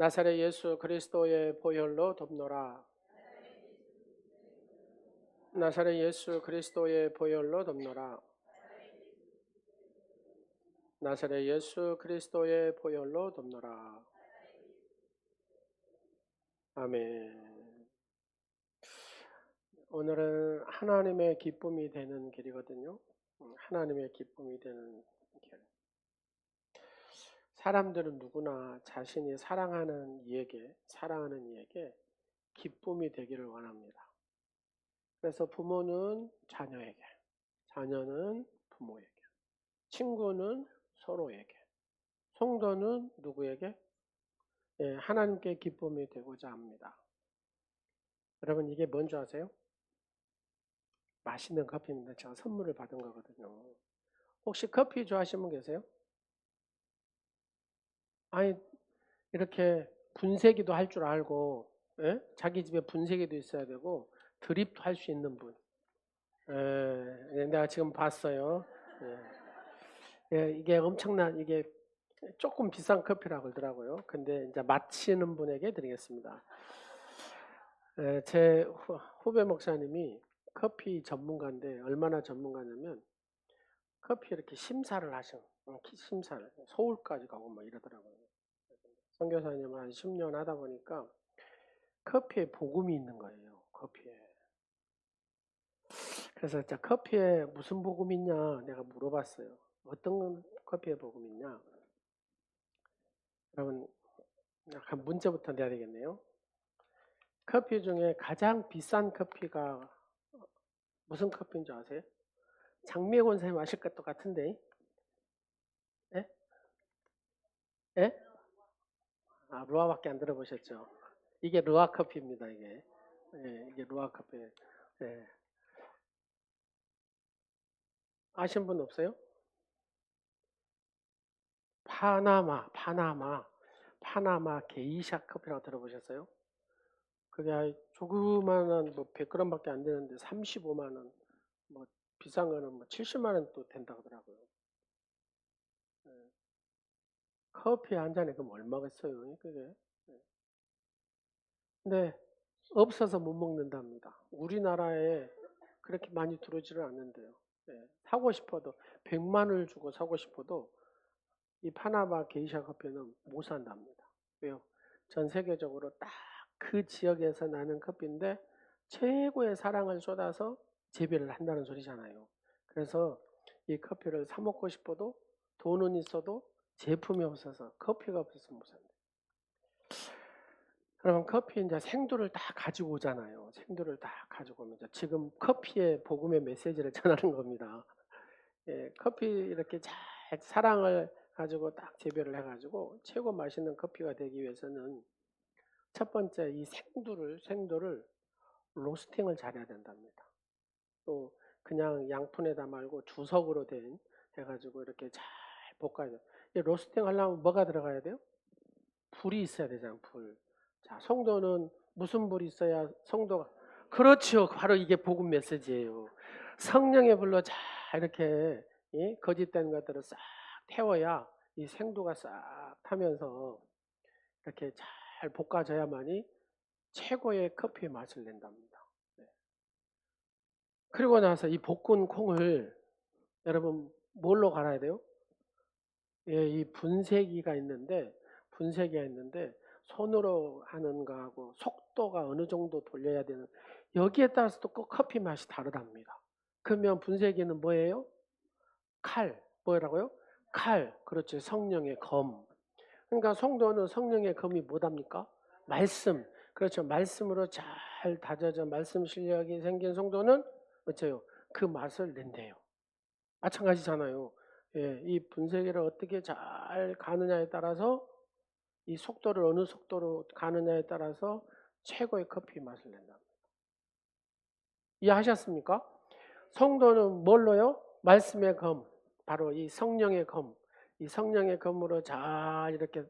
나사렛 예수 그리스도의 보혈로 덮노라. 나사렛 예수 그리스도의 보혈로 덮노라. 나사렛 예수 그리스도의 보혈로 덮노라. 아멘. 오늘은 하나님의 기쁨이 되는 길이거든요. 하나님의 기쁨이 되는 길. 사람들은 누구나 자신이 사랑하는 이에게 기쁨이 되기를 원합니다. 그래서 부모는 자녀에게, 자녀는 부모에게, 친구는 서로에게, 성도는 누구에게? 하나님께 기쁨이 되고자 합니다. 여러분, 이게 뭔지 아세요? 맛있는 커피입니다. 제가 선물을 받은 거거든요. 혹시 커피 좋아하시는 분 계세요? 아니, 이렇게 분쇄기도 할 줄 알고, 자기 집에 분쇄기도 있어야 되고, 드립도 할 수 있는 분. 내가 지금 봤어요. 이게 이게 조금 비싼 커피라고 그러더라고요. 근데 이제 마치는 분에게 드리겠습니다. 제 후배 목사님이 커피 전문가인데 얼마나 전문가냐면 커피 이렇게 심사를 심사를 서울까지 가고 막 이러더라고요. 선교사님 한 10년 하다 보니까 커피에 복음이 있는 거예요. 커피에. 그래서 진짜 커피에 무슨 복음이 있냐 내가 물어봤어요. 어떤 커피에 복음이 있냐? 여러분 약간 문제부터 내야 되겠네요. 커피 중에 가장 비싼 커피가 무슨 커피인 줄 아세요? 장미의 선생님 아실 것 같은데. 예? 예? 루아밖에 안 들어보셨죠? 이게 루아 커피입니다, 이게. 이게 루아 커피. 예. 아신 분 없어요? 파나마 게이샤 커피라고 들어보셨어요? 그게 조그마한 100g밖에 안 되는데 35만 원, 뭐 비싼 거는 70만 원 또 된다고 하더라고요. 예. 커피 한 잔에 그럼 얼마겠어요, 그게? 예. 근데 없어서 못 먹는답니다. 우리나라에 그렇게 많이 들어오지는 않는데요. 사고 싶어도 100만 원을 주고 사고 싶어도 이 파나마 게이샤 커피는 못 산답니다. 왜요? 전 세계적으로 딱 그 지역에서 나는 커피인데 최고의 사랑을 쏟아서 재배를 한다는 소리잖아요. 그래서 이 커피를 사 먹고 싶어도 돈은 있어도 제품이 없어서 커피가 없어서 못 산다. 그러면 커피 이제 생두를 다 가지고 오잖아요. 생두를 다 가지고 오면 지금 커피의 복음의 메시지를 전하는 겁니다. 커피 이렇게 잘 사랑을 가지고 딱 재배를 해가지고 최고 맛있는 커피가 되기 위해서는 첫 번째 이 생두를 로스팅을 잘해야 된답니다. 또 그냥 양푼에다 말고 주석으로 해가지고 이렇게 잘 볶아야 돼요. 이 로스팅 하려면 뭐가 들어가야 돼요? 불이 있어야 되잖아요. 불. 자, 성도는 무슨 불이 있어야 성도가 그렇죠. 바로 이게 복음 메시지예요. 성령의 불로 잘 이렇게 거짓된 것들을 싹 태워야 이 생두가 싹 타면서 이렇게 잘 볶아져야만이 최고의 커피의 맛을 낸답니다. 네. 그리고 나서 이 볶은 콩을 여러분 뭘로 갈아야 돼요? 이 분쇄기가 있는데 손으로 하는 거하고 속도가 어느 정도 돌려야 되는 여기에 따라서 또 꼭 커피 맛이 다르답니다. 그러면 분쇄기는 뭐예요? 뭐라고요? 그렇죠. 성령의 검. 그러니까 성도는 성령의 검이 뭐답니까? 말씀. 그렇죠. 말씀으로 잘 다져져 말씀 실력이 생긴 성도는 어째요? 그 맛을 낸대요. 마찬가지잖아요. 이 분쇄기를 어떻게 잘 가느냐에 따라서 이 속도를 어느 속도로 가느냐에 따라서 최고의 커피 맛을 낸답니다. 이해하셨습니까? 성도는 뭘로요? 말씀의 검, 바로 이 성령의 검, 이 성령의 검으로 잘 이렇게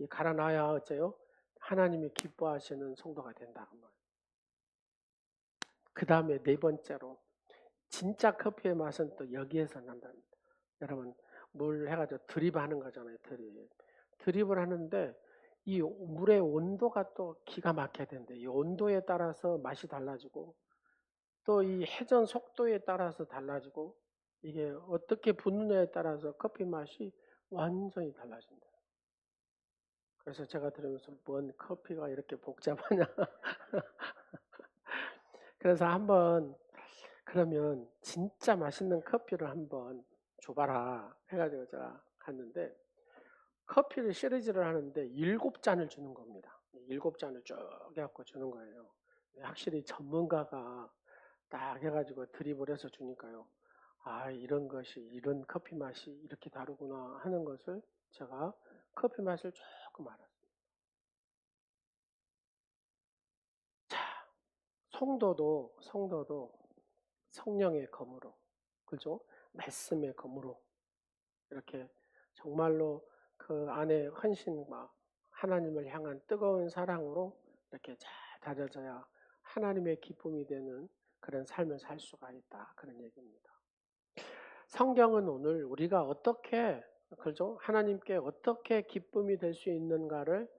갈아놔야 어째요? 하나님이 기뻐하시는 성도가 된다. 그 다음에 네 번째로 진짜 커피의 맛은 또 여기에서 난답니다. 여러분 물 해가지고 드립하는 거잖아요. 드립을 하는데 이 물의 온도가 또 기가 막혀야 되는데 이 온도에 따라서 맛이 달라지고 또 이 회전 속도에 따라서 달라지고 이게 어떻게 붓느냐에 따라서 커피 맛이 완전히 달라진다. 그래서 제가 들으면서 뭔 커피가 이렇게 복잡하냐. 그래서 한번 그러면 진짜 맛있는 커피를 한번 줘봐라 해가지고 제가 갔는데 커피를 시리즈를 하는데 7잔을 주는 겁니다. 7잔을 쭉 해갖고 주는 거예요. 확실히 전문가가 딱 해가지고 드립을 해서 주니까요. 아, 이런 것이, 이런 커피 맛이 이렇게 다르구나 하는 것을 제가 커피 맛을 조금 알았어요. 자, 성도도 성령의 검으로, 그죠? 말씀의 검으로 이렇게 정말로 그 안에 헌신과 하나님을 향한 뜨거운 사랑으로 이렇게 잘 다져져야 하나님의 기쁨이 되는 그런 삶을 살 수가 있다. 그런 얘기입니다. 성경은 오늘 우리가 어떻게, 그죠? 하나님께 어떻게 기쁨이 될 수 있는가를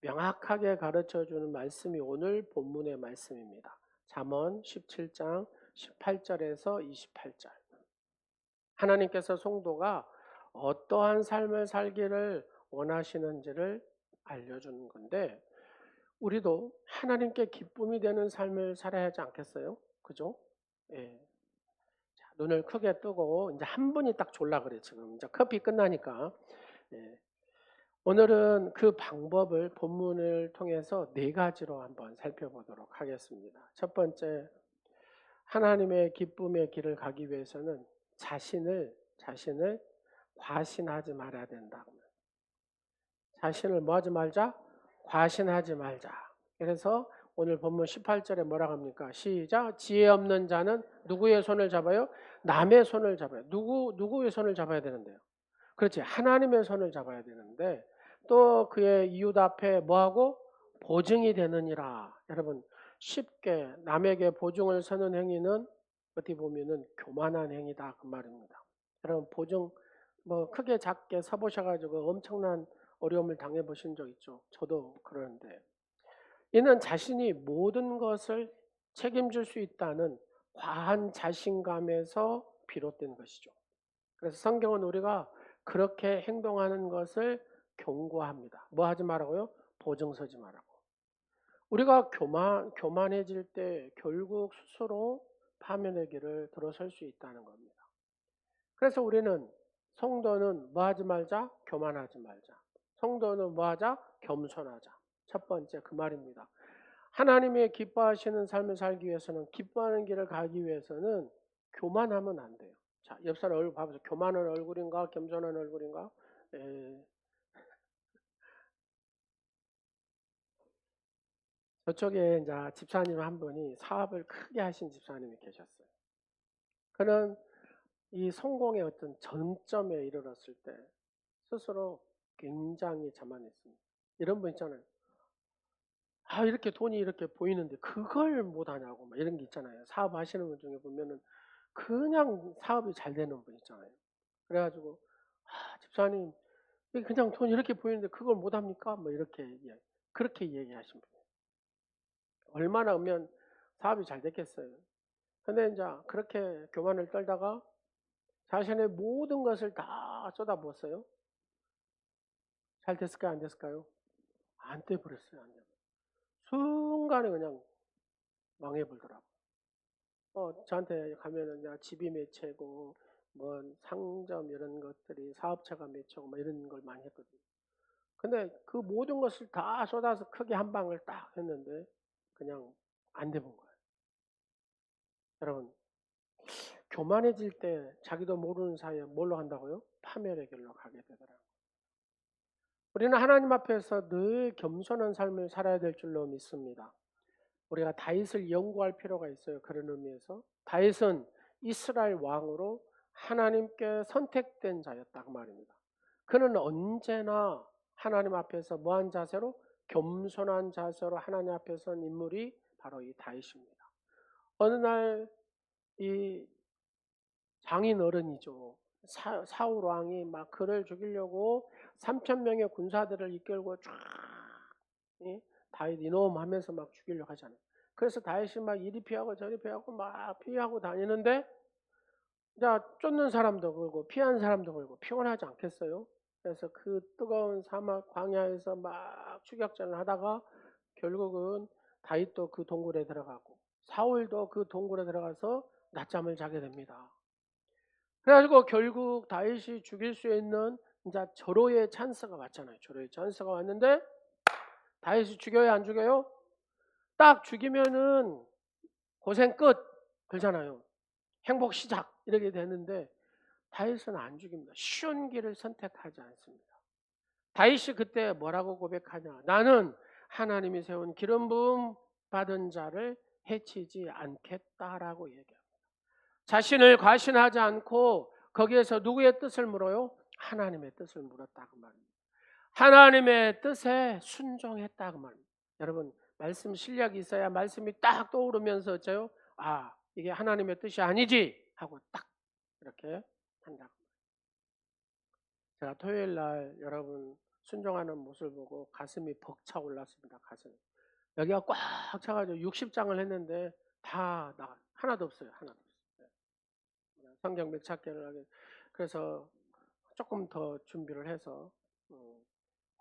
명확하게 가르쳐 주는 말씀이 오늘 본문의 말씀입니다. 잠언 17장 18절에서 28절. 하나님께서 성도가 어떠한 삶을 살기를 원하시는지를 알려주는 건데 우리도 하나님께 기쁨이 되는 삶을 살아야 하지 않겠어요? 그죠? 예. 자, 눈을 크게 뜨고 이제 한 분이 딱 졸라 그래 지금 이제 커피 끝나니까. 예. 오늘은 그 방법을 본문을 통해서 4가지로 한번 살펴보도록 하겠습니다. 첫 번째, 하나님의 기쁨의 길을 가기 위해서는 자신을 과신하지 말아야 된다. 자신을 뭐 하지 말자? 과신하지 말자. 그래서 오늘 본문 18절에 뭐라고 합니까? 시작. 지혜 없는 자는 누구의 손을 잡아요? 남의 손을 잡아요. 누구의 손을 잡아야 되는데요? 그렇지. 하나님의 손을 잡아야 되는데 또 그의 이웃 앞에 뭐하고? 보증이 되느니라. 여러분 쉽게 남에게 보증을 서는 행위는 어떻게 보면은 교만한 행위다 그 말입니다. 여러분 보증 뭐 크게 작게 서보셔가지고 엄청난 어려움을 당해보신 적 있죠. 저도 그러는데 이는 자신이 모든 것을 책임질 수 있다는 과한 자신감에서 비롯된 것이죠. 그래서 성경은 우리가 그렇게 행동하는 것을 경고합니다. 뭐 하지 말라고요? 보증 서지 말라고. 우리가 교만해질 때 결국 스스로 파멸의 길을 들어설 수 있다는 겁니다. 그래서 우리는 성도는 뭐 하지 말자? 교만하지 말자. 성도는 뭐 하자? 겸손하자. 첫 번째 그 말입니다. 하나님의 기뻐하시는 삶을 살기 위해서는 기뻐하는 길을 가기 위해서는 교만하면 안 돼요. 자, 옆 사람 얼굴 봐보세요. 교만한 얼굴인가? 겸손한 얼굴인가? 에, 저쪽에 이제 집사님 한 분이 사업을 크게 하신 집사님이 계셨어요. 그는 이 성공의 어떤 전점에 이르렀을 때 스스로 굉장히 자만했습니다. 이런 분 있잖아요. 아, 이렇게 돈이 이렇게 보이는데 그걸 못하냐고 막 이런 게 있잖아요. 사업 하시는 분 중에 보면은 그냥 사업이 잘 되는 분 있잖아요. 그래가지고 아, 집사님 그냥 돈 이렇게 보이는데 그걸 못합니까? 뭐 이렇게 그렇게 얘기하신 분이에요. 얼마나 하면 사업이 잘 됐겠어요. 근데 이제 그렇게 교만을 떨다가 자신의 모든 것을 다 쏟아부었어요. 잘 됐을까요? 안 됐을까요? 안 돼버렸어요. 안 돼. 순간에 그냥 망해버리더라고. 저한테 가면은 야, 집이 몇 채고, 뭐 상점 이런 것들이 사업체가 몇 채고, 뭐 이런 걸 많이 했거든요. 근데 그 모든 것을 다 쏟아서 크게 한 방을 딱 했는데 그냥 안 돼본 거예요. 여러분, 교만해질 때 자기도 모르는 사이에 뭘로 한다고요? 파멸의 길로 가게 되더라고요. 우리는 하나님 앞에서 늘 겸손한 삶을 살아야 될 줄로 믿습니다. 우리가 다윗을 연구할 필요가 있어요. 그런 의미에서 다윗은 이스라엘 왕으로 하나님께 선택된 자였다 그 말입니다. 그는 언제나 하나님 앞에서 뭐한 자세로? 겸손한 자세로 하나님 앞에 선 인물이 바로 이 다윗입니다. 어느 날 이 장인 어른이죠. 사울 왕이 막 그를 죽이려고 3천 명의 군사들을 이끌고 쫙 다윗 이놈 하면서 막 죽이려고 하잖아요. 그래서 다윗이 막 이리 피하고 저리 피하고 막 피하고 다니는데, 자, 쫓는 사람도 그러고 피하는 사람도 그러고 피곤하지 않겠어요? 그래서 그 뜨거운 사막 광야에서 막 추격전을 하다가 결국은 다윗도 그 동굴에 들어가고 사울도 그 동굴에 들어가서 낮잠을 자게 됩니다. 그래가지고 결국 다윗이 죽일 수 있는 이제 절호의 찬스가 왔잖아요. 절호의 찬스가 왔는데 다윗이 죽여요, 안 죽여요? 딱 죽이면은 고생 끝 그러잖아요. 행복 시작 이렇게 되는데 다윗은 안 죽입니다. 쉬운 길을 선택하지 않습니다. 다윗이 그때 뭐라고 고백하냐? 나는 하나님이 세운 기름 부음 받은 자를 해치지 않겠다라고 얘기합니다. 자신을 과신하지 않고 거기에서 누구의 뜻을 물어요? 하나님의 뜻을 물었다고 말입니다. 하나님의 뜻에 순종했다고 말입니다. 여러분, 말씀 실력이 있어야 말씀이 딱 떠오르면서 어째요? 아, 이게 하나님의 뜻이 아니지 하고 딱 이렇게 한다고. 제가 토요일 날 여러분 순종하는 모습을 보고 가슴이 벅차 올랐습니다. 가슴. 여기가 꽉 차가지고 60장을 했는데 다 하나도 없어요. 하나도 없어요. 성경 몇 찾기를 하게. 그래서 조금 더 준비를 해서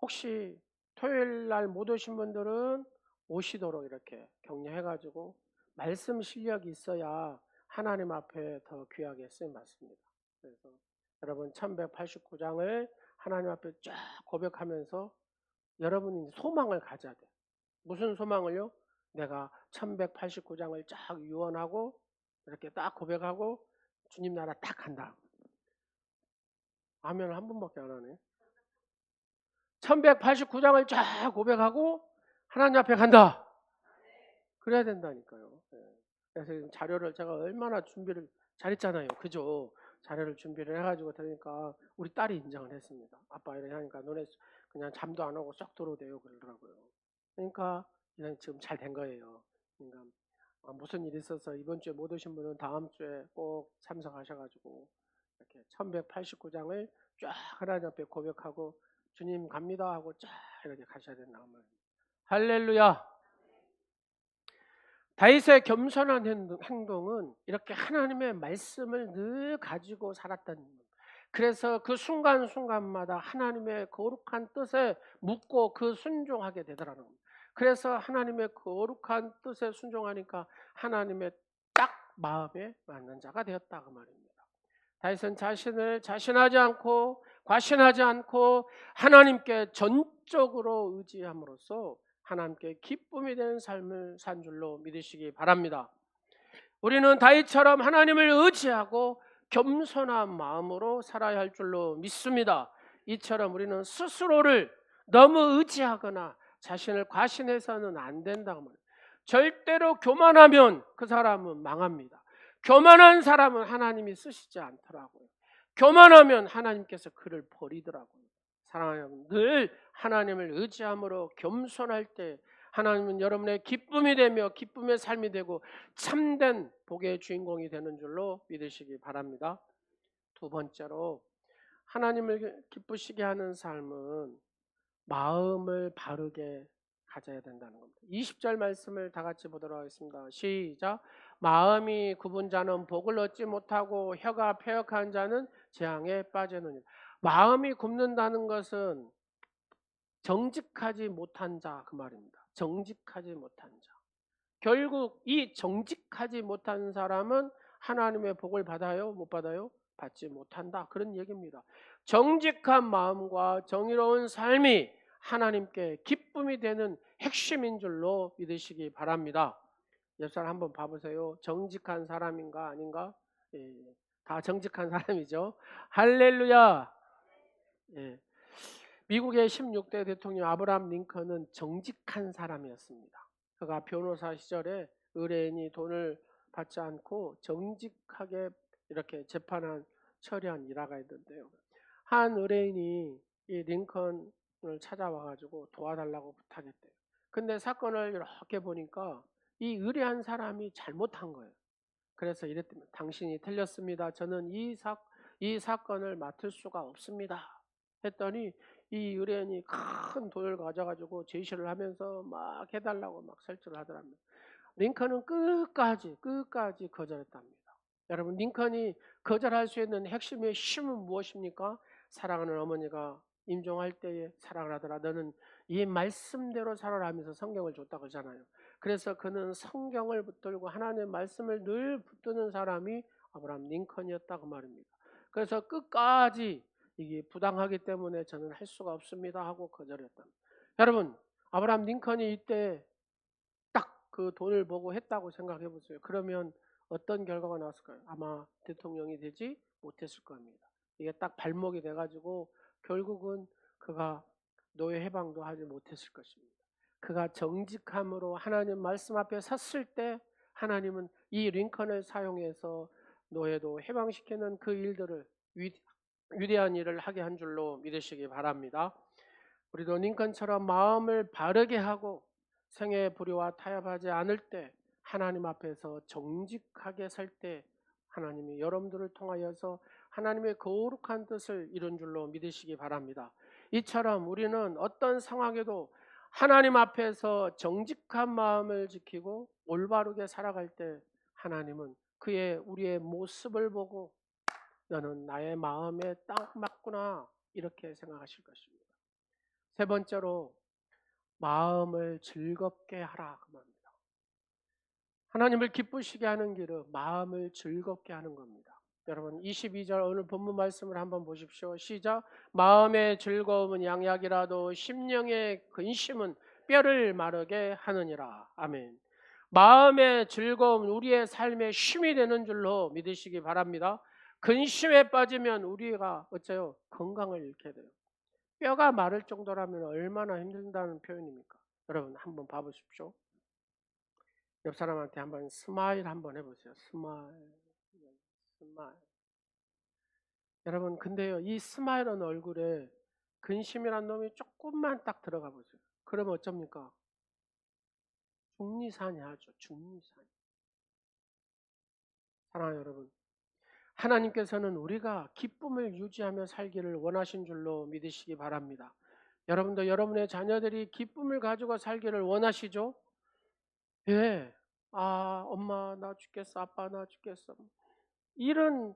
혹시 토요일 날 못 오신 분들은 오시도록 이렇게 격려해가지고 말씀 실력이 있어야 하나님 앞에 더 귀하게 쓰임 받습니다. 그래서 여러분 1189장을 하나님 앞에 쫙 고백하면서 여러분이 소망을 가져야 돼요. 무슨 소망을요? 내가 1189장을 쫙 유언하고 이렇게 딱 고백하고 주님 나라 딱 간다. 아멘 한 번밖에 안 하네. 1189장을 쫙 고백하고 하나님 앞에 간다. 그래야 된다니까요. 그래서 자료를 제가 얼마나 준비를 잘했잖아요. 그죠? 자료를 준비를 해가지고 들으니까 우리 딸이 인정을 했습니다. 아빠 이렇게 하니까 눈에 그냥 잠도 안 오고 쏙 들어오대요. 그러더라고요. 그러니까 그냥 지금 잘 된 거예요. 그러니까 무슨 일이 있어서 이번 주에 못 오신 분은 다음 주에 꼭 참석하셔가지고 이렇게 1189장을 쫙 하나님 앞에 고백하고 주님 갑니다 하고 쫙 이렇게 가셔야 된다는 말입니다. 할렐루야. 다윗의 겸손한 행동은 이렇게 하나님의 말씀을 늘 가지고 살았다는 겁니다. 그래서 그 순간순간마다 하나님의 거룩한 뜻에 묻고 그 순종하게 되더라는 겁니다. 그래서 하나님의 거룩한 뜻에 순종하니까 하나님의 딱 마음에 맞는 자가 되었다 그 말입니다. 다윗은 자신을 자신하지 않고 과신하지 않고 하나님께 전적으로 의지함으로써 하나님께 기쁨이 되는 삶을 산 줄로 믿으시기 바랍니다. 우리는 다윗처럼 하나님을 의지하고 겸손한 마음으로 살아야 할 줄로 믿습니다. 이처럼 우리는 스스로를 너무 의지하거나 자신을 과신해서는 안 된다고 말합니다. 절대로 교만하면 그 사람은 망합니다. 교만한 사람은 하나님이 쓰시지 않더라고요. 교만하면 하나님께서 그를 버리더라고요. 사랑하는 여러분, 늘 하나님을 의지함으로 겸손할 때 하나님은 여러분의 기쁨이 되며 기쁨의 삶이 되고 참된 복의 주인공이 되는 줄로 믿으시기 바랍니다. 두 번째로 하나님을 기쁘시게 하는 삶은 마음을 바르게 가져야 된다는 겁니다. 20절 말씀을 다 같이 보도록 하겠습니다. 시작. 마음이 굽은 자는 복을 얻지 못하고 혀가 패역한 자는 재앙에 빠지느니라. 마음이 굽는다는 것은 정직하지 못한 자 그 말입니다. 정직하지 못한 자. 결국 이 정직하지 못한 사람은 하나님의 복을 받아요? 못 받아요? 받지 못한다. 그런 얘기입니다. 정직한 마음과 정의로운 삶이 하나님께 기쁨이 되는 핵심인 줄로 믿으시기 바랍니다. 옆 사람 한번 봐보세요. 정직한 사람인가 아닌가? 예, 다 정직한 사람이죠. 할렐루야. 예. 미국의 16대 대통령 아브라함 링컨은 정직한 사람이었습니다. 그가 변호사 시절에 의뢰인이 돈을 받지 않고 정직하게 이렇게 재판한 처리한 일화가 있는데요. 한 의뢰인이 이 링컨을 찾아와가지고 도와달라고 부탁했대요. 근데 사건을 이렇게 보니까 이 의뢰한 사람이 잘못한 거예요. 그래서 이랬더니 당신이 틀렸습니다. 저는 이 사건을 맡을 수가 없습니다. 했더니 이 의뢰인이 큰 돈을 가져가지고 제시를 하면서 막 해달라고 막 설득을 하더랍니다. 링컨은 끝까지 거절했답니다. 여러분, 링컨이 거절할 수 있는 핵심의 힘은 무엇입니까? 사랑하는 어머니가 임종할 때에 사랑을 하더라, 너는 이 말씀대로 살아라 하면서 성경을 줬다고 하잖아요. 그래서 그는 성경을 붙들고 하나님의 말씀을 늘 붙드는 사람이 아브라함 링컨이었다고 말입니다. 그래서 끝까지 이게 부당하기 때문에 저는 할 수가 없습니다 하고 거절했답니다. 여러분, 아브라함 링컨이 이때 딱 그 돈을 보고 했다고 생각해 보세요. 그러면 어떤 결과가 나왔을까요? 아마 대통령이 되지 못했을 겁니다. 이게 딱 발목이 돼가지고 결국은 그가 노예 해방도 하지 못했을 것입니다. 그가 정직함으로 하나님 말씀 앞에 섰을 때 하나님은 이 링컨을 사용해서 노예도 해방시키는 그 일들을 위대한 일을 하게 한 줄로 믿으시기 바랍니다. 우리도 링컨처럼 마음을 바르게 하고 생애의 불의와 타협하지 않을 때, 하나님 앞에서 정직하게 살 때 하나님이 여러분들을 통하여서 하나님의 거룩한 뜻을 이룬 줄로 믿으시기 바랍니다. 이처럼 우리는 어떤 상황에도 하나님 앞에서 정직한 마음을 지키고 올바르게 살아갈 때 하나님은 우리의 모습을 보고 너는 나의 마음에 딱 맞구나 이렇게 생각하실 것입니다. 세 번째로 마음을 즐겁게 하라 그 말입니다. 하나님을 기쁘시게 하는 길은 마음을 즐겁게 하는 겁니다. 여러분 22절 오늘 본문 말씀을 한번 보십시오. 시작. 마음의 즐거움은 양약이라도 심령의 근심은 뼈를 마르게 하느니라. 아멘. 마음의 즐거움은 우리의 삶의 쉼이 되는 줄로 믿으시기 바랍니다. 근심에 빠지면 우리가 어째요? 건강을 잃게 돼요. 뼈가 마를 정도라면 얼마나 힘든다는 표현입니까? 여러분 한번 봐보십시오. 옆 사람한테 한번 스마일 한번 해보세요. 스마일. 스마일. 여러분 근데요, 이 스마일한 얼굴에 근심이란 놈이 조금만 딱 들어가 보세요. 그러면 어쩝니까? 중리산이 하죠. 중리산. 사랑하는 여러분, 하나님께서는 우리가 기쁨을 유지하며 살기를 원하신 줄로 믿으시기 바랍니다. 여러분도 여러분의 자녀들이 기쁨을 가지고 살기를 원하시죠? 예. 아, 엄마 나 죽겠어. 아빠 나 죽겠어. 이런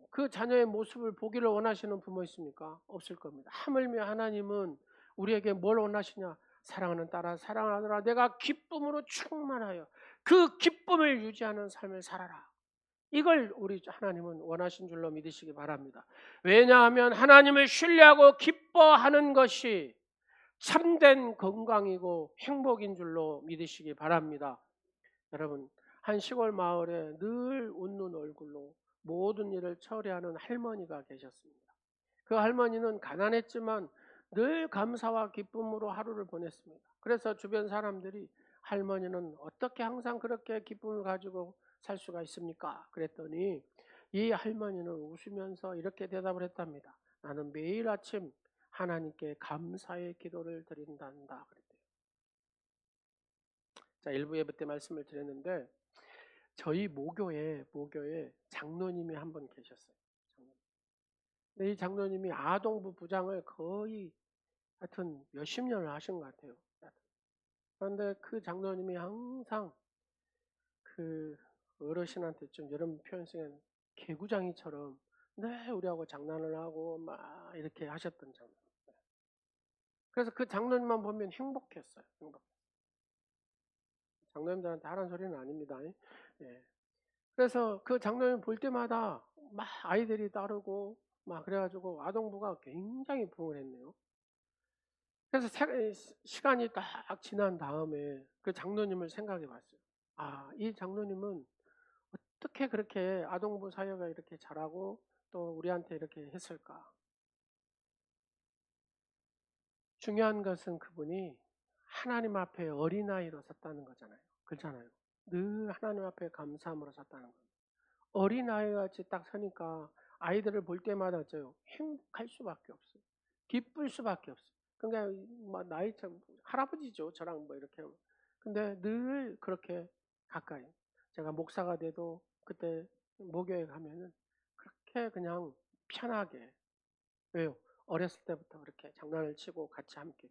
그 자녀의 모습을 보기를 원하시는 부모 있습니까? 없을 겁니다. 하물며 하나님은 우리에게 뭘 원하시냐? 사랑하는 딸아, 사랑하느라 내가 기쁨으로 충만하여 그 기쁨을 유지하는 삶을 살아라. 이걸 우리 하나님은 원하신 줄로 믿으시기 바랍니다. 왜냐하면 하나님을 신뢰하고 기뻐하는 것이 참된 건강이고 행복인 줄로 믿으시기 바랍니다. 여러분, 한 시골 마을에 늘 웃는 얼굴로 모든 일을 처리하는 할머니가 계셨습니다. 그 할머니는 가난했지만 늘 감사와 기쁨으로 하루를 보냈습니다. 그래서 주변 사람들이 할머니는 어떻게 항상 그렇게 기쁨을 가지고 살 수가 있습니까? 그랬더니 이 할머니는 웃으면서 이렇게 대답을 했답니다. 나는 매일 아침 하나님께 감사의 기도를 드린단다. 그랬대요. 자, 일부 예배 때 말씀을 드렸는데 저희 모교에 장로님이 한 분 계셨어요. 근데 이 장로님이 아동부 부장을 거의 하여튼 몇십 년을 하신 것 같아요. 그런데 그 장로님이 항상 그 어르신한테 좀 여러분 표현 중에 개구장이처럼 네 우리하고 장난을 하고 막 이렇게 하셨던 장로. 그래서 그 장로님만 보면 행복했어요. 장로님들한테 하라는 소리는 아닙니다. 예. 그래서 그 장로님 볼 때마다 막 아이들이 따르고 막 그래가지고 아동부가 굉장히 부흥을 했네요. 그래서 시간이 딱 지난 다음에 그 장로님을 생각해 봤어요. 아, 이 장로님은 어떻게 그렇게 아동부 사역을 이렇게 잘하고 또 우리한테 이렇게 했을까? 중요한 것은 그분이 하나님 앞에 어린아이로 섰다는 거잖아요. 그렇잖아요. 늘 하나님 앞에 감사함으로 섰다는 거예요. 어린아이같이 딱 서니까 아이들을 볼 때마다 저 행복할 수밖에 없어요. 기쁠 수밖에 없어요. 그러니까 뭐 나이 참 할아버지죠. 저랑 뭐 이렇게. 근데 늘 그렇게 가까이. 제가 목사가 돼도 그때 목요에 가면은 그렇게 그냥 편하게. 왜요? 어렸을 때부터 그렇게 장난을 치고 같이 함께.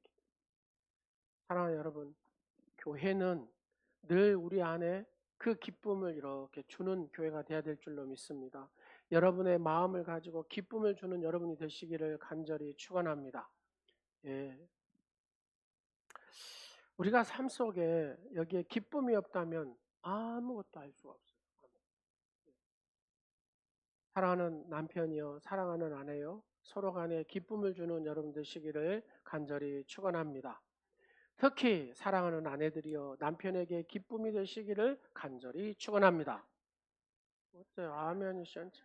사랑하는 여러분, 교회는 늘 우리 안에 그 기쁨을 이렇게 주는 교회가 돼야 될 줄로 믿습니다. 여러분의 마음을 가지고 기쁨을 주는 여러분이 되시기를 간절히 축원합니다. 예. 우리가 삶 속에 여기에 기쁨이 없다면 아무것도 할 수가 없어요. 사랑하는 남편이요, 사랑하는 아내요, 서로 간에 기쁨을 주는 여러분 되시기를 간절히 축원합니다. 특히 사랑하는 아내들이요, 남편에게 기쁨이 되시기를 간절히 축원합니다. 어때요? 아멘이 시원치.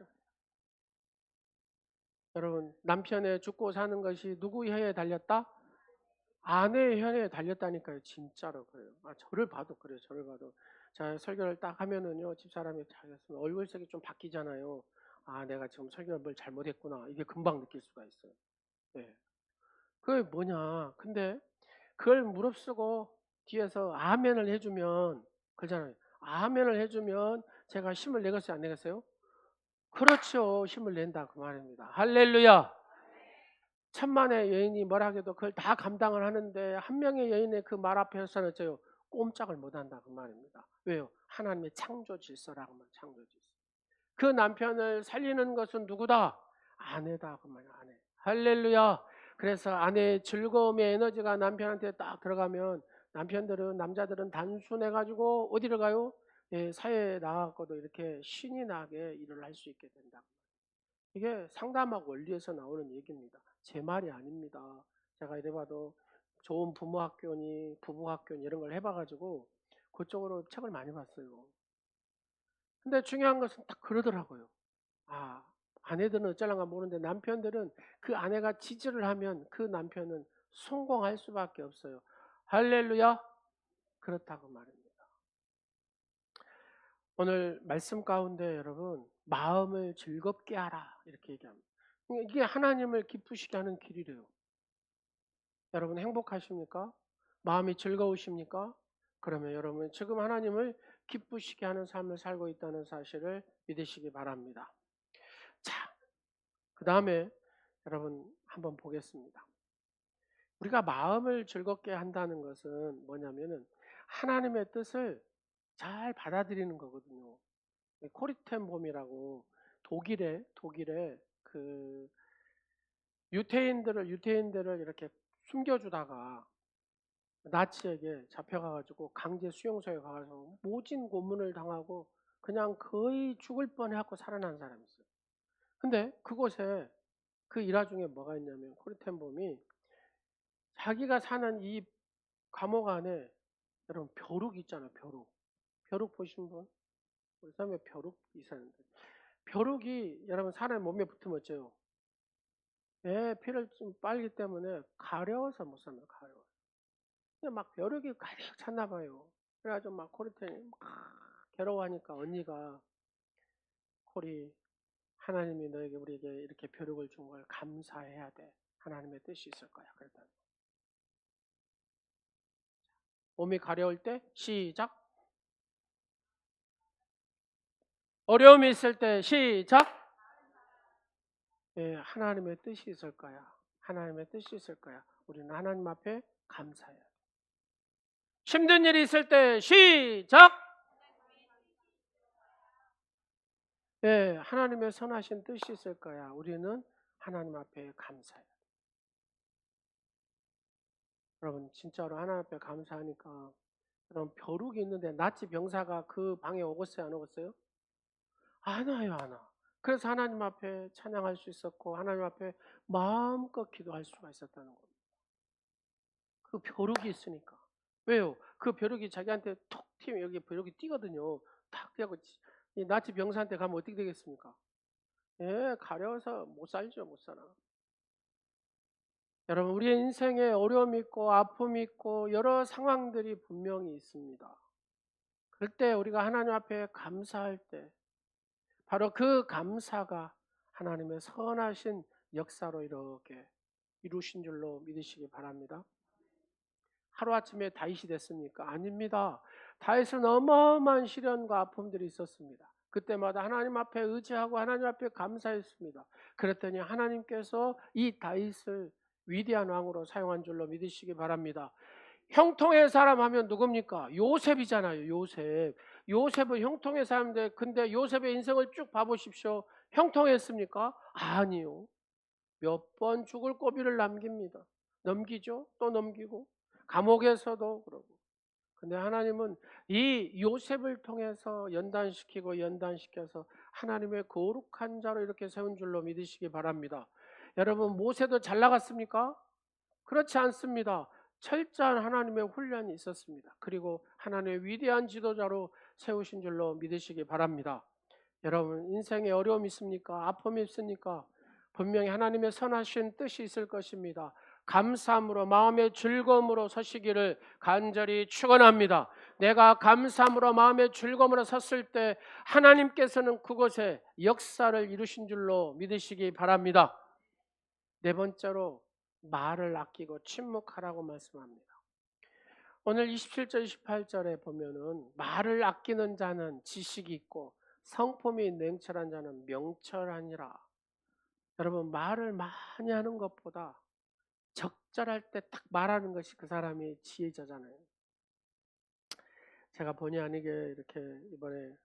여러분, 남편의 죽고 사는 것이 누구 혀에 달렸다? 아내의 혀에 달렸다니까요. 진짜로 그래요. 저를 봐도 그래요. 저를 봐도. 자, 설교를 딱 하면은요, 집사람이 자겠으면 얼굴색이 좀 바뀌잖아요. 내가 지금 설교를 뭘 잘못했구나. 이게 금방 느낄 수가 있어요. 네. 그게 뭐냐. 근데 그걸 무릅쓰고 뒤에서 아멘을 해주면, 그러잖아요. 아멘을 해주면 제가 힘을 내겠어요? 안 내겠어요? 그렇죠. 힘을 낸다. 그 말입니다. 할렐루야. 천만의 여인이 뭐라 해도 그걸 다 감당을 하는데 한 명의 여인의 그 말 앞에서는 어요 꼼짝을 못한다. 그 말입니다. 왜요? 하나님의 창조 질서라고 하면 창조 질서. 그 남편을 살리는 것은 누구다? 아내다. 그 말이야. 아내. 할렐루야. 그래서 아내의 즐거움의 에너지가 남편한테 딱 들어가면 남자들은 단순해가지고 어디를 가요? 예, 사회에 나가고도 이렇게 신이 나게 일을 할 수 있게 된다. 이게 상담학 원리에서 나오는 얘기입니다. 제 말이 아닙니다. 제가 이래봐도 좋은 부모학교니 부부학교니 이런 걸 해봐가지고 그쪽으로 책을 많이 봤어요. 근데 중요한 것은 딱 그러더라고요. 아내들은 어쩌란가 모르는데 남편들은 그 아내가 지지를 하면 그 남편은 성공할 수밖에 없어요. 할렐루야. 그렇다고 말입니다. 오늘 말씀 가운데 여러분 마음을 즐겁게 하라 이렇게 얘기합니다. 이게 하나님을 기쁘시게 하는 길이래요. 여러분 행복하십니까? 마음이 즐거우십니까? 그러면 여러분 지금 하나님을 기쁘시게 하는 삶을 살고 있다는 사실을 믿으시기 바랍니다. 자, 그 다음에 여러분 한번 보겠습니다. 우리가 마음을 즐겁게 한다는 것은 뭐냐면은 하나님의 뜻을 잘 받아들이는 거거든요. 코리텐봄이라고 독일의 그 유태인들을 이렇게 숨겨주다가 나치에게 잡혀가가지고 강제 수용소에 가서 모진 고문을 당하고 그냥 거의 죽을 뻔해갖고 살아난 사람이 있어요. 근데 그곳에 그 일화 중에 뭐가 있냐면 코리텐봄이 자기가 사는 이 감옥 안에 여러분 벼룩 있잖아요. 벼룩 보신 분? 우리 삶에 벼룩 있었는데 벼룩이 여러분 사람 몸에 붙으면 어째요? 예, 피를 좀 빨기 때문에 가려워서 못 삽니다. 가려워. 근데 막 벼룩이 가득 찼나 봐요. 그래가지고 막 코리텐이 막 괴로워하니까 언니가 코리 하나님이 너에게 우리에게 이렇게 벼룩을 준 걸 감사해야 돼. 하나님의 뜻이 있을 거야. 그랬더니 몸이 가려울 때 시작. 어려움이 있을 때 시작. 예, 하나님의 뜻이 있을 거야. 하나님의 뜻이 있을 거야. 우리는 하나님 앞에 감사해야 돼. 힘든 일이 있을 때 시작. 예, 하나님의 선하신 뜻이 있을 거야. 우리는 하나님 앞에 감사해야 돼. 여러분 진짜로 하나님 앞에 감사하니까 그럼 벼룩이 있는데 나치 병사가 그 방에 오겠어요? 안 오겠어요? 안 와요, 안 와. 그래서 하나님 앞에 찬양할 수 있었고 하나님 앞에 마음껏 기도할 수가 있었다는 겁니다. 그 벼룩이 있으니까. 왜요? 그 벼룩이 자기한테 톡 튀면 여기 벼룩이 뛰거든요. 탁 뛰고 이 나치 병사한테 가면 어떻게 되겠습니까? 예, 가려워서 못 살죠, 못 살아. 여러분 우리의 인생에 어려움이 있고 아픔이 있고 여러 상황들이 분명히 있습니다. 그때 우리가 하나님 앞에 감사할 때 바로 그 감사가 하나님의 선하신 역사로 이렇게 이루신 줄로 믿으시기 바랍니다. 하루아침에 다윗이 됐습니까? 아닙니다. 다윗은 어마어마한 시련과 아픔들이 있었습니다. 그때마다 하나님 앞에 의지하고 하나님 앞에 감사했습니다. 그랬더니 하나님께서 이 다윗을 위대한 왕으로 사용한 줄로 믿으시기 바랍니다. 형통의 사람 하면 누굽니까? 요셉이잖아요. 요셉. 요셉은 형통의 사람인데, 근데 요셉의 인생을 쭉 봐보십시오. 형통했습니까? 아니요. 몇 번 죽을 고비를 넘기죠. 또 넘기고 감옥에서도 그러고. 근데 하나님은 이 요셉을 통해서 연단시켜서 하나님의 거룩한 자로 이렇게 세운 줄로 믿으시기 바랍니다. 여러분, 모세도 잘 나갔습니까? 그렇지 않습니다. 철저한 하나님의 훈련이 있었습니다. 그리고 하나님의 위대한 지도자로 세우신 줄로 믿으시기 바랍니다. 여러분, 인생에 어려움이 있습니까? 아픔이 있습니까? 분명히 하나님의 선하신 뜻이 있을 것입니다. 감사함으로, 마음의 즐거움으로 서시기를 간절히 축원합니다. 내가 감사함으로 마음의 즐거움으로 섰을 때 하나님께서는 그곳에 역사를 이루신 줄로 믿으시기 바랍니다. 네 번째로, 말을 아끼고 침묵하라고 말씀합니다. 오늘 27절 28절에 보면은 말을 아끼는 자는 지식이 있고 성품이 냉철한 자는 명철하니라. 여러분, 말을 많이 하는 것보다 적절할 때 딱 말하는 것이 그 사람이 지혜자잖아요. 제가 본의 아니게 이렇게 이번에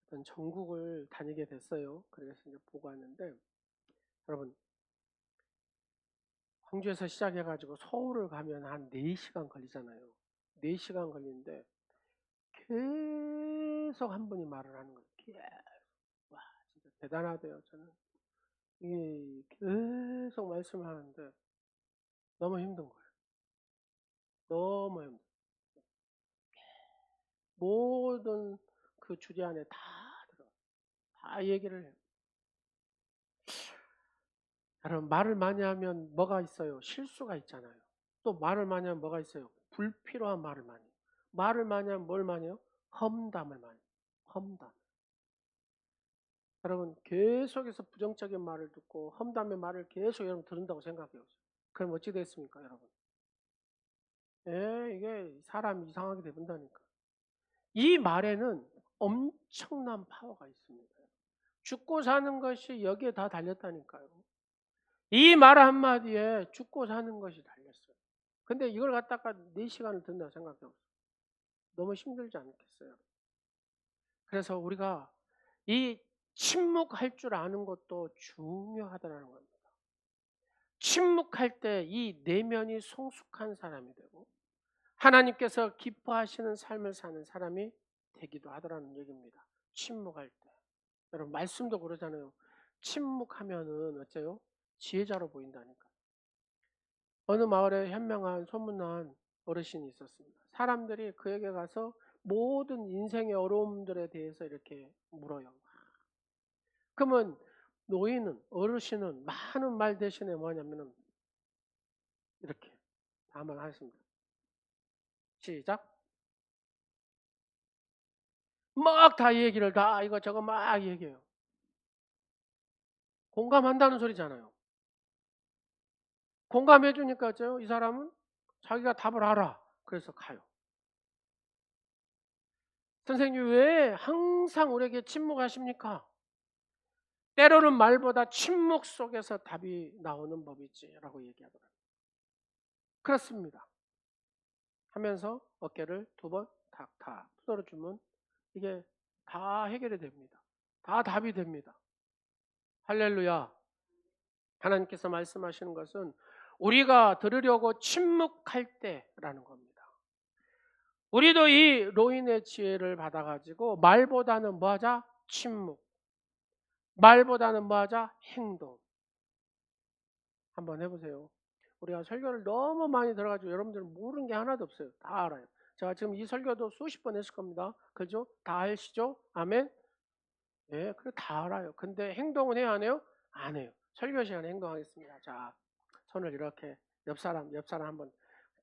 어떤 전국을 다니게 됐어요. 그래서 이제 보고 왔는데, 여러분, 광주에서 시작해가지고 서울을 가면 한 4시간 걸리잖아요. 4시간 걸리는데 계속 한 분이 말을 하는 거예요. 계속. 와, 진짜 대단하대요. 저는 이게 계속 말씀하는데 너무 힘든 거예요. 너무 힘든. 모든 그 주제 안에 다 들어. 다 얘기를 해요. 여러분, 말을 많이 하면 뭐가 있어요? 실수가 있잖아요. 또 말을 많이 하면 뭐가 있어요? 불필요한 말을 많이 해요. 말을 많이 하면 뭘 많이 해요? 험담을 많이 해요. 험담. 여러분, 계속해서 부정적인 말을 듣고 험담의 말을 계속 여러분 들은다고 생각해요. 그럼 어찌 됐습니까, 여러분? 예, 이게 사람이 이상하게 되본다니까. 이 말에는 엄청난 파워가 있습니다. 죽고 사는 것이 여기에 다 달렸다니까요. 이 말 한마디에 죽고 사는 것이 달렸어요. 근데 이걸 갖다가 4시간을 듣는다 생각해요. 너무 힘들지 않겠어요? 그래서 우리가 이 침묵할 줄 아는 것도 중요하다는 겁니다. 침묵할 때 이 내면이 성숙한 사람이 되고 하나님께서 기뻐하시는 삶을 사는 사람이 되기도 하더라는 얘기입니다. 침묵할 때. 여러분, 말씀도 그러잖아요. 침묵하면은 어째요? 지혜자로 보인다니까. 어느 마을에 현명한 소문난 어르신이 있었습니다. 사람들이 그에게 가서 모든 인생의 어려움들에 대해서 이렇게 물어요. 그러면 노인은, 어르신은 많은 말 대신에 뭐냐면은 이렇게 다만 하십니다. 시작. 막 다 얘기를 다 이거 막 얘기해요. 공감한다는 소리잖아요. 공감해 주니까요. 이 사람은 자기가 답을 알아. 그래서 가요. 선생님, 왜 항상 우리에게 침묵하십니까? 때로는 말보다 침묵 속에서 답이 나오는 법이지라고 얘기하더라고요. 그렇습니다. 하면서 어깨를 2번 탁탁 두드려주면 이게 다 해결이 됩니다. 다 답이 됩니다. 할렐루야. 하나님께서 말씀하시는 것은 우리가 들으려고 침묵할 때라는 겁니다. 우리도 이 로인의 지혜를 받아가지고 말보다는 뭐하자? 침묵. 말보다는 뭐하자? 행동. 한번 해보세요. 우리가 설교를 너무 많이 들어가지고 여러분들은 모르는 게 하나도 없어요. 다 알아요. 제가 지금 이 설교도 수십 번 했을 겁니다. 그죠? 다 아시죠? 아멘? 네, 그래 다 알아요. 근데 행동은 해야 안 해요? 안 해요. 설교 시간에 행동하겠습니다. 자, 손을 이렇게 옆 사람 한번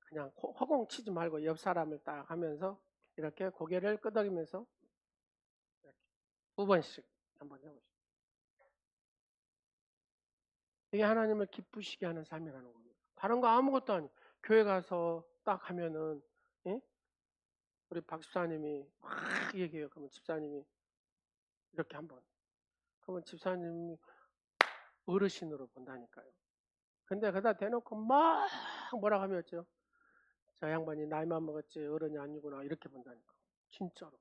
그냥 허공 치지 말고 옆 사람을 딱 하면서 이렇게 고개를 끄덕이면서 이렇게 2번씩 한번 해보시죠. 이게 하나님을 기쁘시게 하는 삶이라는 겁니다. 다른 거 아무것도 아니에요. 교회 가서 딱 하면은 예? 우리 박 집사님이 막 얘기해요. 그러면 집사님이 이렇게 한번. 그러면 집사님이 어르신으로 본다니까요. 근데 그다 대놓고 막 뭐라고 하면 어쩌죠? 저 양반이 나이만 먹었지 어른이 아니구나 이렇게 본다니까. 진짜로.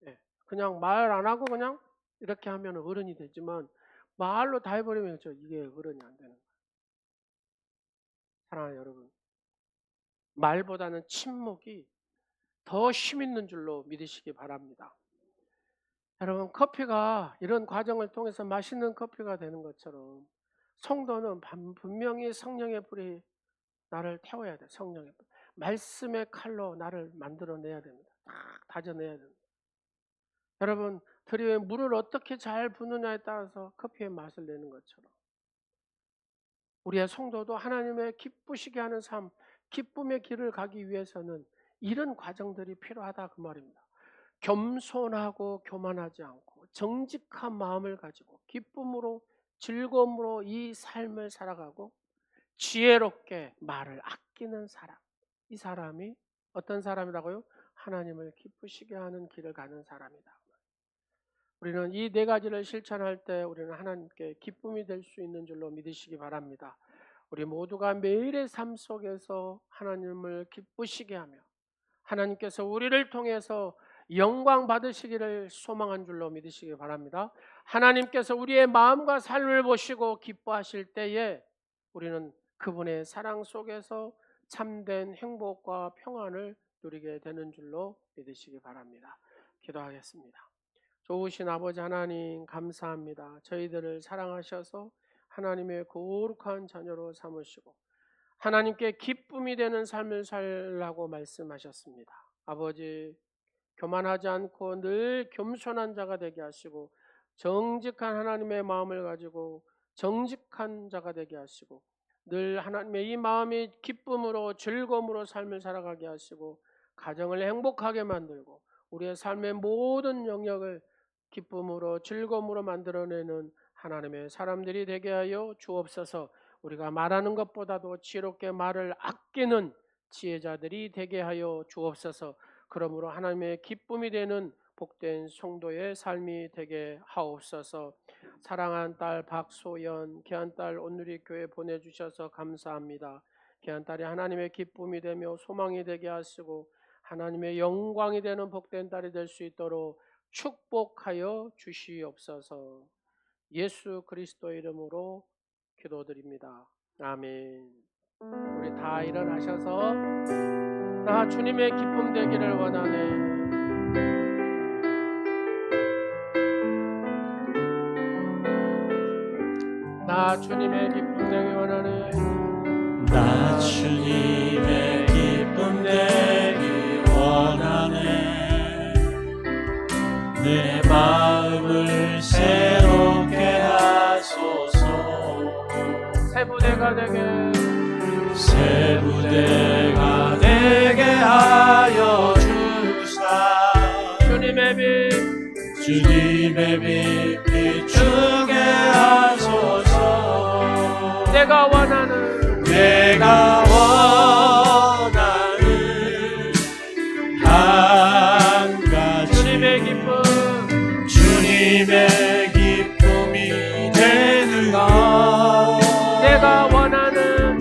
예. 그냥 말 안 하고 그냥 이렇게 하면 어른이 되지만 말로 다 해버리면 이게 어른이 안 되는 거예요. 사랑하는 여러분, 말보다는 침묵이 더 힘 있는 줄로 믿으시기 바랍니다. 여러분, 커피가 이런 과정을 통해서 맛있는 커피가 되는 것처럼 성도는 분명히 성령의 불이 나를 태워야 돼. 성령의 불. 말씀의 칼로 나를 만들어내야 됩니다. 딱 다져내야 됩니다. 여러분, 드리에 물을 어떻게 잘 부느냐에 따라서 커피의 맛을 내는 것처럼 우리의 성도도 하나님의 기쁘시게 하는 삶, 기쁨의 길을 가기 위해서는 이런 과정들이 필요하다 그 말입니다. 겸손하고 교만하지 않고 정직한 마음을 가지고 기쁨으로 즐거움으로 이 삶을 살아가고 지혜롭게 말을 아끼는 사람, 이 사람이 어떤 사람이라고요? 하나님을 기쁘시게 하는 길을 가는 사람이다. 우리는 이 네 가지를 실천할 때 우리는 하나님께 기쁨이 될 수 있는 줄로 믿으시기 바랍니다. 우리 모두가 매일의 삶 속에서 하나님을 기쁘시게 하며 하나님께서 우리를 통해서 영광 받으시기를 소망한 줄로 믿으시기 바랍니다. 하나님께서 우리의 마음과 삶을 보시고 기뻐하실 때에 우리는 그분의 사랑 속에서 참된 행복과 평안을 누리게 되는 줄로 믿으시기 바랍니다. 기도하겠습니다. 좋으신 아버지 하나님 감사합니다. 저희들을 사랑하셔서 하나님의 거룩한 자녀로 삼으시고 하나님께 기쁨이 되는 삶을 살라고 말씀하셨습니다. 아버지, 교만하지 않고 늘 겸손한 자가 되게 하시고 정직한 하나님의 마음을 가지고 정직한 자가 되게 하시고 늘 하나님의 이 마음이 기쁨으로 즐거움으로 삶을 살아가게 하시고 가정을 행복하게 만들고 우리의 삶의 모든 영역을 기쁨으로 즐거움으로 만들어내는 하나님의 사람들이 되게 하여 주옵소서. 우리가 말하는 것보다도 지혜롭게 말을 아끼는 지혜자들이 되게 하여 주옵소서. 그러므로 하나님의 기쁨이 되는 복된 성도의 삶이 되게 하옵소서. 사랑한 딸 박소연, 귀한 딸 온누리 교회 보내주셔서 감사합니다. 귀한 딸이 하나님의 기쁨이 되며 소망이 되게 하시고 하나님의 영광이 되는 복된 딸이 될 수 있도록 축복하여 주시옵소서. 예수 그리스도의 이름으로 기도드립니다. 아멘. 우리 다 일어나셔서 나 주님의 기쁨 되기를 원하네. 나 주님의 기쁨 되기 원하네. 나 주님의 기쁨 되기 원하네. 내 마음을 새롭게 하소서. 새 부대가 되게 새 부대가 되게 하여 주사. 주님의 빛 비추게 하소서. 내가 원하는 한 가지 주님의 기쁨 주님의 기쁨이 되는 것. 내가 원하는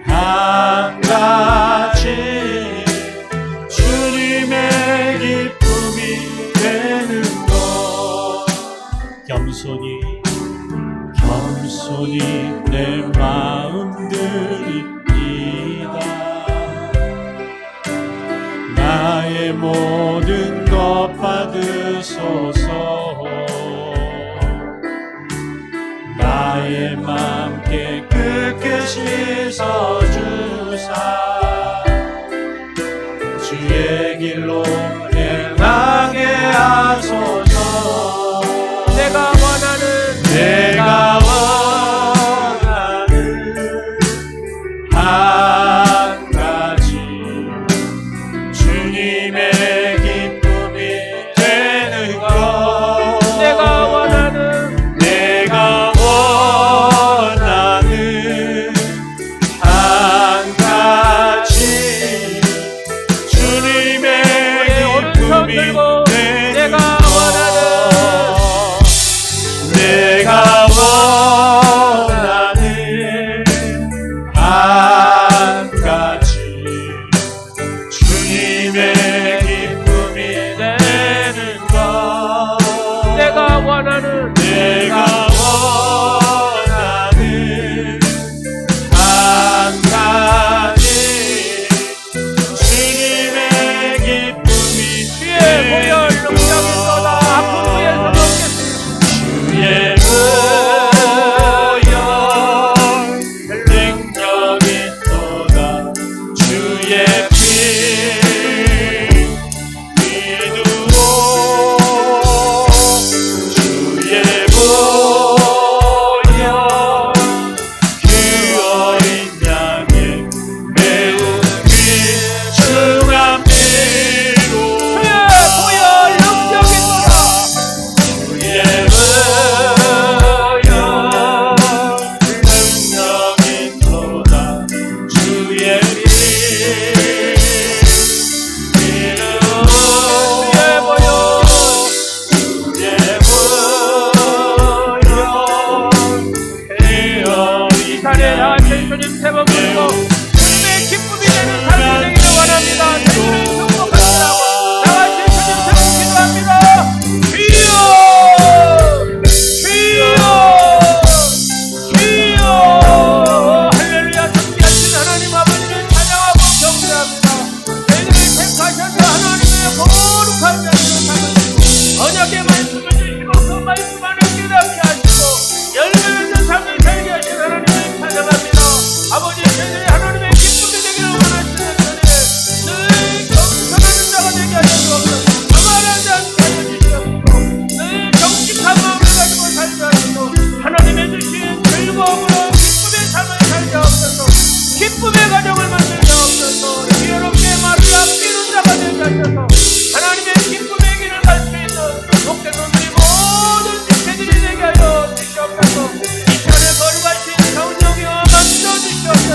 한 가지 주님의 기쁨이 되는 것. 겸손히 내 마음 드립니다. 나의 모든 것 받으소서. 나의 맘 깨끗이 씻어주사. 주의 길로 행하게 하소서. 내가 원하는 한 가지 주님의 기쁨이 되는 것. 내가 원하는 한 가지 주님의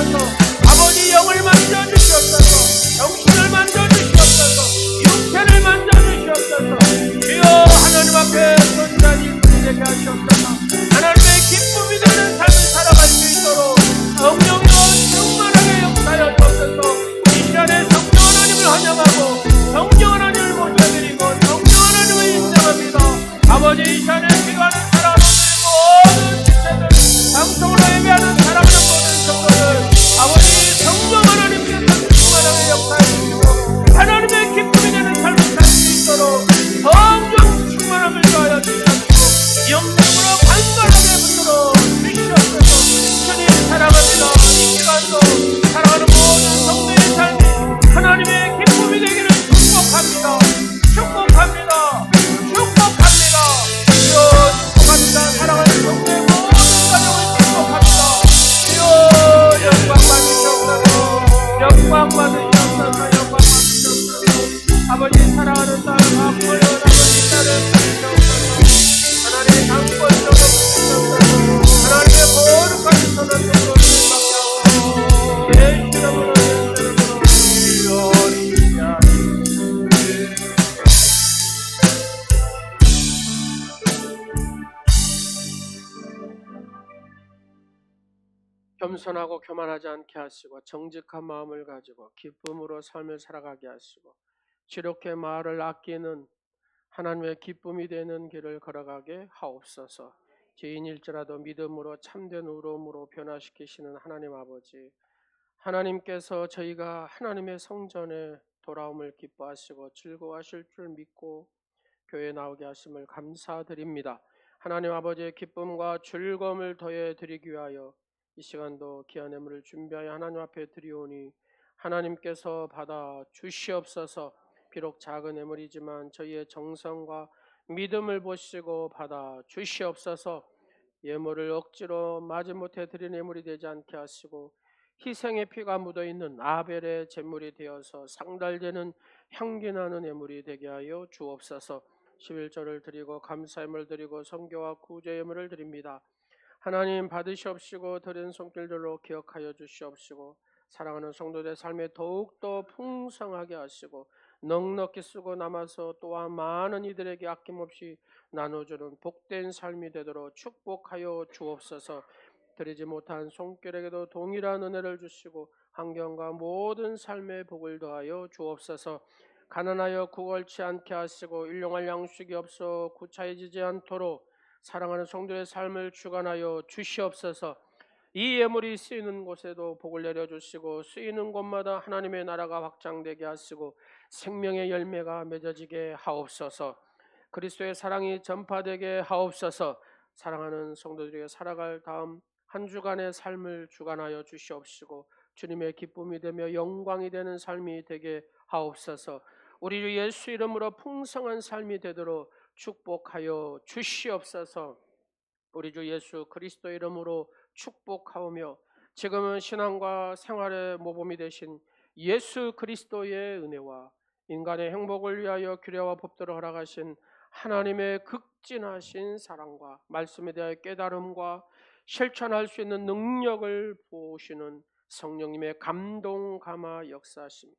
주시옵소서. 아버지 영을 만져 주시옵소서. 정신을 만져 주시옵소서. 육체를 만져 주시옵소서. 주여 하나님 앞에 선한 일들이 되게 하시옵소서. 하나님의 기쁨이 되는 삶을 살아갈 수 있도록 성령으로 충만하게 역사하여 주옵소서. 이 시간에 성령 하나님을 환영하고 성령 하나님을 모셔드리고 성령 하나님을 인정합니다. 아버지 이 시간에 기도하는 사랑하는 모든 지체들 방송으로 예배하는 사랑하는 모든 성도들 아버지 성령 하나님께서 충만하게 역사해 주시고 하나님의 기쁨이 되는 삶을 살 수 있도록 성령 충만함을 더하여 주시옵소서. 영적으로 강건하게 붙들어 주시옵소서. 주님 사랑합니다. 이 시간도 사랑하는 모든 성도의 삶이 하나님의 기쁨이 되기를 축복합니다. 축복합니다. 축복합니다. 주여 축복합니다. 사랑하는 성도의 모든 가정을 축복합니다. 주여 영광 받으시옵소서. 영광 받으시옵소서. 영광 받으시옵소서. 아버지 사랑하는 딸 박보연 아버지 딸을 주시옵소서. 하나님의 강권적으로 주시옵소서. 하나님의 거룩한 선언적으로 주시옵소서. 예수 이름으로 주여 주여. 겸손하고 교만하지 않게 하시고 정직한 마음을 가지고 기쁨으로 삶을 살아가게 하시고 지독히 말을 아끼는 하나님의 기쁨이 되는 길을 걸어가게 하옵소서. 죄인일지라도 믿음으로 참된 의로움으로 변화시키시는 하나님 아버지, 하나님께서 저희가 하나님의 성전에 돌아옴을 기뻐하시고 즐거워하실 줄 믿고 교회에 나오게 하심을 감사드립니다. 하나님 아버지의 기쁨과 즐거움을 더해 드리기 위하여 이 시간도 귀한 예물을 준비하여 하나님 앞에 드리오니 하나님께서 받아 주시옵소서. 비록 작은 예물이지만 저희의 정성과 믿음을 보시고 받아 주시옵소서. 예물을 억지로 마지못해 드린 예물이 되지 않게 하시고 희생의 피가 묻어있는 아벨의 제물이 되어서 상달되는 향기나는 예물이 되게 하여 주옵소서. 11조를 드리고 감사예물 드리고 선교와 구제 예물을 드립니다. 하나님 받으시옵시고 드린 손길들로 기억하여 주시옵시고 사랑하는 성도들의 삶에 더욱더 풍성하게 하시고 넉넉히 쓰고 남아서 또한 많은 이들에게 아낌없이 나눠주는 복된 삶이 되도록 축복하여 주옵소서. 드리지 못한 손길에게도 동일한 은혜를 주시고 환경과 모든 삶의 복을 더하여 주옵소서. 가난하여 구걸치 않게 하시고 일용할 양식이 없어 구차해지지 않도록 사랑하는 성도의 삶을 주관하여 주시옵소서. 이 예물이 쓰이는 곳에도 복을 내려주시고 쓰이는 곳마다 하나님의 나라가 확장되게 하시고 생명의 열매가 맺어지게 하옵소서. 그리스도의 사랑이 전파되게 하옵소서. 사랑하는 성도들에게 살아갈 다음 한 주간의 삶을 주관하여 주시옵시고 주님의 기쁨이 되며 영광이 되는 삶이 되게 하옵소서. 우리 주 예수 이름으로 풍성한 삶이 되도록 축복하여 주시옵소서. 우리 주 예수 그리스도 이름으로 축복하오며 지금은 신앙과 생활의 모범이 되신 예수 그리스도의 은혜와 인간의 행복을 위하여 규례와 법도를 허락하신 하나님의 극진하신 사랑과 말씀에 대하여 깨달음과 실천할 수 있는 능력을 보시는 성령님의 감동 감화 역사하심,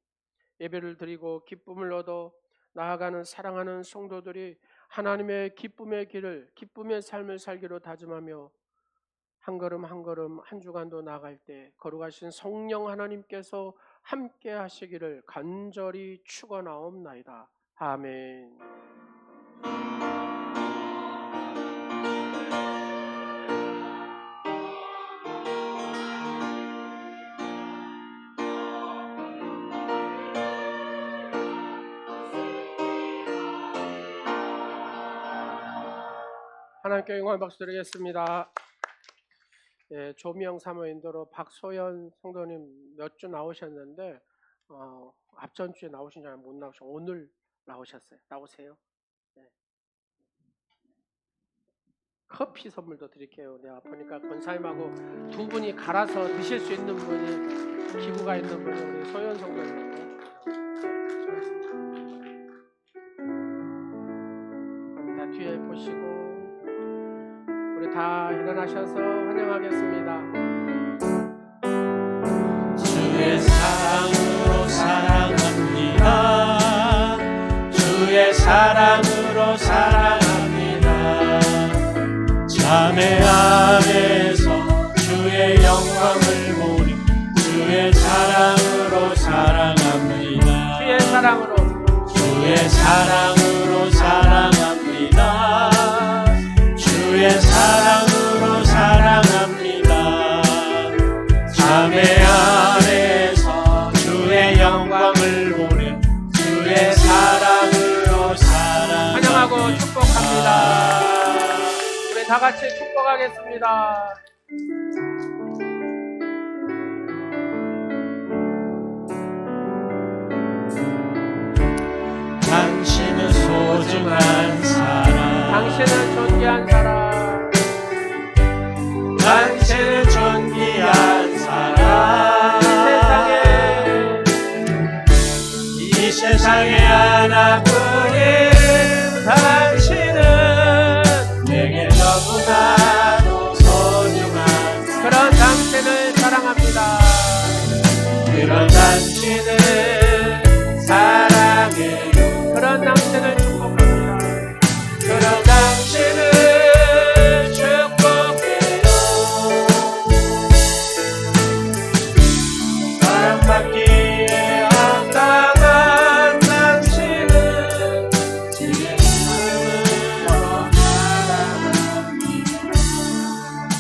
예배를 드리고 기쁨을 얻어 나아가는 사랑하는 성도들이 하나님의 기쁨의 길을, 기쁨의 삶을 살기로 다짐하며 한 걸음 한 걸음 한 주간도 나아갈 때 거룩하신 성령 하나님께서 함께 하시기를 간절히 축원하옵나이다. 아멘. 하나님께 영광 박수 드리겠습니다. 예, 조미영 사모인도로 박소연 성도님 몇 주 나오셨는데 앞전 주에 나오신 줄 못 나오셔. 오늘 나오셨어요. 나오세요. 네. 커피 선물도 드릴게요. 내가 보니까 권사님하고 두 분이 갈아서 드실 수 있는 분이 기구가 있는 분이 우리 소연 성도님이고. 다 뒤에 보시고. 우리 다 일어나셔서 환영하겠습니다. 사랑으로 주의 사랑으로 사랑합니다. 주의 사랑으로 사랑합니다. 자매 안에서 주의 영광을 보는 주의 사랑으로 사랑합니다. 환영하고 축복합니다. 우리 다 같이 축복하겠습니다. 당신은 소중한 사람, 당신은 존귀한 사람, 당신은 존귀한 사람. 이 세상에 하나뿐인 당신은 내게 너무나도 소중한 그런 당신을 사랑합니다. 그런 당신을 사랑해. 그런 당신을 축복합니다. 그런 당신을 축복해요. 사랑받기에 합당한 당신은 지의 이름으로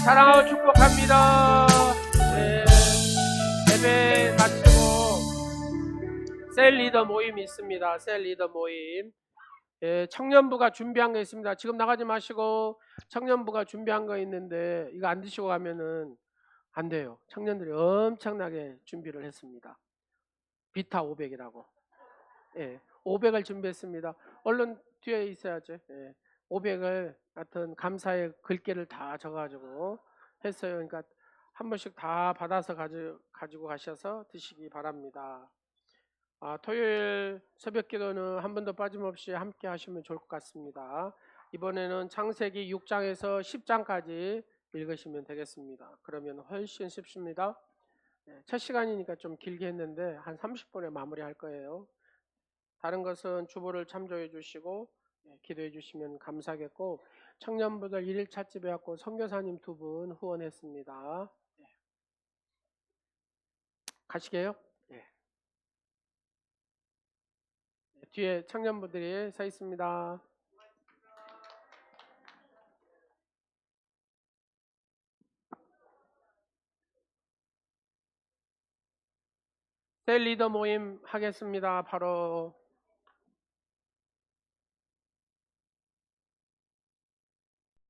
사랑하고 축복합니다. 네, 예배 마치고 셀 리더 모임이 있습니다. 셀 리더 모임. 예, 청년부가 준비한 거 있습니다. 지금 나가지 마시고 청년부가 준비한 거 있는데 이거 안 드시고 가면은 안 돼요. 청년들이 엄청나게 준비를 했습니다. 비타 500이라고. 예, 500을 준비했습니다. 얼른 뒤에 있어야죠. 예, 500을 하여튼 감사의 글귀를 다 적어가지고 했어요. 그러니까 한 번씩 다 받아서 가지고 가셔서 드시기 바랍니다. 토요일 새벽 기도는 한 번도 빠짐없이 함께 하시면 좋을 것 같습니다. 이번에는 창세기 6장에서 10장까지 읽으시면 되겠습니다. 그러면 훨씬 쉽습니다. 첫 시간이니까 좀 길게 했는데 한 30분에 마무리할 거예요. 다른 것은 주보를 참조해 주시고 기도해 주시면 감사하겠고, 청년부들 1일차 집에 왔고 선교사님 2분 후원했습니다. 가시게요? 뒤에 청년부들이 서 있습니다. 셀 리더 모임 하겠습니다. 바로